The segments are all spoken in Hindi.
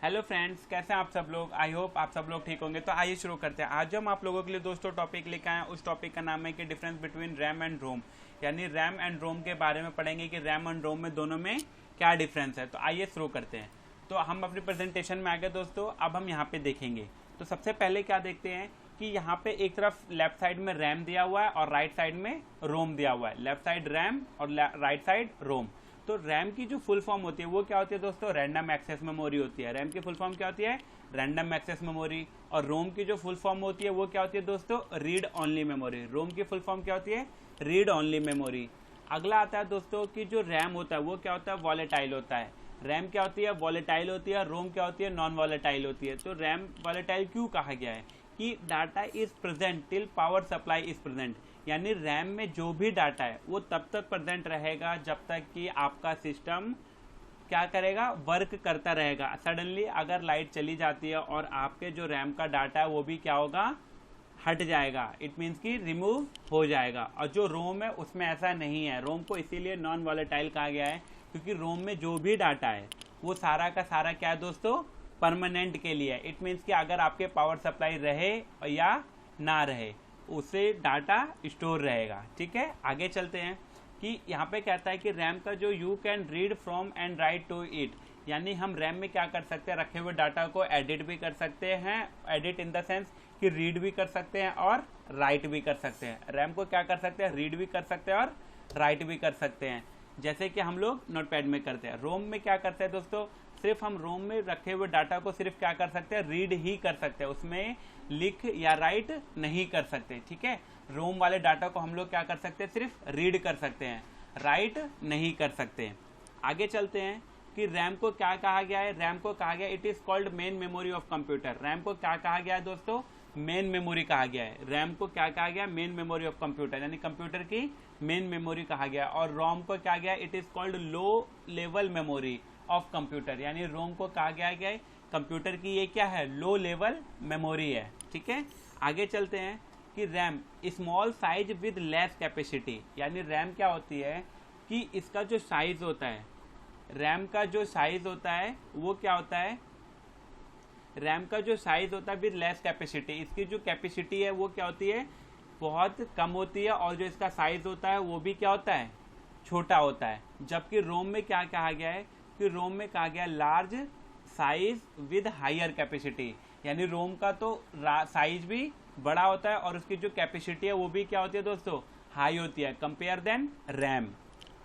हेलो फ्रेंड्स, कैसे हैं आप सब लोग। आई होप आप सब लोग ठीक होंगे। तो आइए शुरू करते हैं। आज हम आप लोगों के लिए दोस्तों टॉपिक लेकर आए हैं। उस टॉपिक का नाम है कि डिफरेंस बिटवीन रैम एंड रोम, यानी रैम एंड रोम के बारे में पढ़ेंगे कि रैम एंड रोम में दोनों में क्या डिफरेंस है। तो आइए शुरू करते हैं। तो हम अपनी प्रेजेंटेशन में आ गए दोस्तों। अब हम यहाँ पे देखेंगे। तो सबसे पहले क्या देखते हैं कि यहाँ पे एक तरफ लेफ्ट साइड में रैम दिया हुआ है और राइट साइड में रोम दिया हुआ है। लेफ्ट साइड रैम और राइट साइड रोम। तो रैम की जो फुल फॉर्म होती है वो क्या होती है दोस्तों, रैंडम एक्सेस मेमोरी होती है। रैम की फुल फॉर्म क्या होती है, रैंडम एक्सेस मेमोरी। और रोम की जो फुल फॉर्म होती है वो क्या होती है दोस्तों, रीड ओनली मेमोरी। रोम की फुल फॉर्म क्या होती है, रीड ओनली मेमोरी। अगला आता है दोस्तों कि जो रैम होता है वो क्या होता है, वॉलेटाइल होता है। रैम क्या होती है, वॉलेटाइल होती है। रोम क्या होती है, नॉन वॉलेटाइल होती है। तो रैम वॉलेटाइल क्यों कहा गया है कि data is present till power supply is present, यानी रैम में जो भी डाटा है वो तब तक प्रेजेंट रहेगा जब तक कि आपका सिस्टम क्या करेगा, वर्क करता रहेगा। सडनली अगर लाइट चली जाती है और आपके जो रैम का डाटा है वो भी क्या होगा, हट जाएगा। इट मीन्स कि रिमूव हो जाएगा। और जो रोम है उसमें ऐसा नहीं है। रोम को इसीलिए नॉन वॉलेटाइल कहा गया है क्योंकि रोम में जो भी डाटा है वो सारा का सारा क्या है दोस्तों, परमानेंट के लिए। इट मीन्स कि अगर आपके पावर सप्लाई रहे या ना रहे उससे डाटा स्टोर रहेगा। ठीक है, आगे चलते हैं कि यहाँ पे कहता है कि रैम का जो you can read from and write to it, यानी हम रैम में क्या कर सकते हैं, रखे हुए डाटा को एडिट भी कर सकते हैं। एडिट इन द सेंस कि रीड भी कर सकते हैं और राइट भी कर सकते हैं। रैम को क्या कर सकते हैं, रीड भी कर सकते हैं और राइट भी कर सकते हैं, जैसे कि हम लोग नोटपैड में करते हैं। रोम में क्या करते हैं दोस्तों, सिर्फ हम रोम में रखे हुए डाटा को सिर्फ क्या कर सकते हैं, रीड ही कर सकते हैं। उसमें लिख या राइट नहीं कर सकते। ठीक है, रोम वाले डाटा को हम लोग क्या कर सकते हैं, सिर्फ रीड कर सकते हैं, राइट नहीं कर सकते। आगे चलते हैं कि रैम को क्या कहा गया है। रैम को कहा गया it is called main memory of computer. RAM को क्या कहा गया है दोस्तों, मेन मेमोरी कहा गया है। रैम को क्या कहा गया, मेन मेमोरी ऑफ कंप्यूटर, यानी कंप्यूटर की मेन मेमोरी कहा गया। और रोम को क्या गया, it is called low level memory of computer, यानी रोम को कहा गया है कंप्यूटर की ये क्या है, लो लेवल मेमोरी है। ठीक है, आगे चलते हैं कि RAM small size with less capacity, यानी रैम क्या होती है कि इसका जो साइज होता है, रैम का जो साइज होता है वो क्या होता है, रैम का जो साइज होता है विद लेस कैपेसिटी। इसकी जो कैपेसिटी है वो क्या होती है, बहुत कम होती है। और जो इसका साइज होता है वो भी क्या होता है, छोटा होता है। जबकि रोम में क्या कहा गया है कि रोम में कहा गया large size with higher capacity, यानी रोम का तो साइज भी बड़ा होता है और उसकी जो कैपेसिटी है वो भी क्या होती है दोस्तों, हाई होती है कंपेयर देन रैम।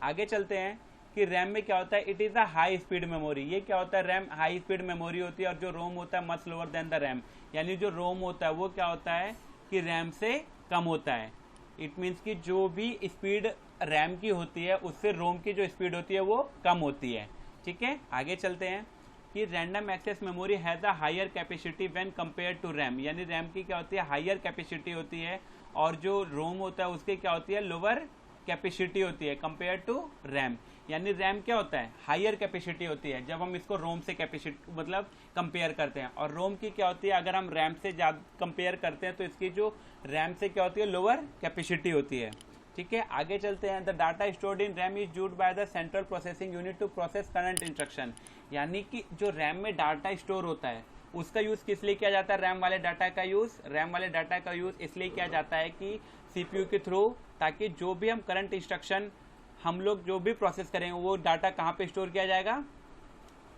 आगे चलते हैं कि रैम में क्या होता है, it is a high speed memory. ये क्या होता है, रैम हाई स्पीड मेमोरी होती है। और जो रोम होता है much lower than the RAM, यानी जो रोम होता है वो क्या होता है कि रैम से कम होता है। इट मीन्स कि जो भी स्पीड रैम की होती है उससे रोम की जो स्पीड होती है वो कम होती है। ठीक है, आगे चलते हैं कि random access memory has a higher capacity when compare to RAM, यानी रैम की क्या होती है, हायर कैपेसिटी होती है। और जो रोम होता है उसकी क्या होती है, लोअर कैपेसिटी होती है कंपेयर टू रैम। यानी रैम क्या होता है, हायर कैपेसिटी होती है जब हम इसको रोम से कैपेसिटी मतलब कंपेयर करते हैं। और रोम की क्या होती है, अगर हम रैम से ज़्यादा कंपेयर करते हैं तो इसकी जो रैम से क्या होती है, लोअर कैपेसिटी होती है। ठीक है, आगे चलते हैं। The data stored in RAM is used by the central processing unit to process current instruction, यानी कि जो रैम में डाटा स्टोर होता है उसका यूज़ किस लिए किया जाता है, रैम वाले डाटा का यूज़, रैम वाले डाटा का यूज़ इसलिए किया जाता है कि सीपीयू के थ्रू, ताकि जो भी हम करंट इंस्ट्रक्शन हम लोग जो भी प्रोसेस करेंगे वो डाटा कहाँ पे स्टोर किया जाएगा,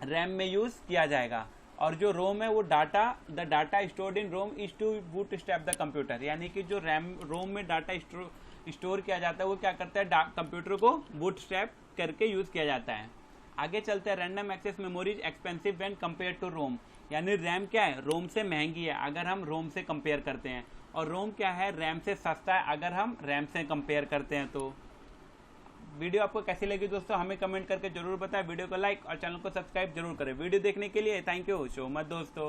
रैम में यूज़ किया जाएगा। और जो रोम है वो the data stored in ROM is to bootstrap the computer, यानी कि जो रोम में डाटा स्टोर किया जाता है वो क्या करता है, कंप्यूटर को बूट स्ट्रैप करके यूज़ किया जाता है। आगे चलते हैं, random access memory is expensive when compare to ROM, यानी रैम क्या है, रोम से महंगी है अगर हम रोम से कंपेयर करते हैं। और रोम क्या है, रैम से सस्ता है अगर हम रैम से कंपेयर करते हैं। तो वीडियो आपको कैसी लगी दोस्तों, हमें कमेंट करके जरूर बताएं। वीडियो को लाइक और चैनल को सब्सक्राइब जरूर करें। वीडियो देखने के लिए थैंक यू सो मच दोस्तों।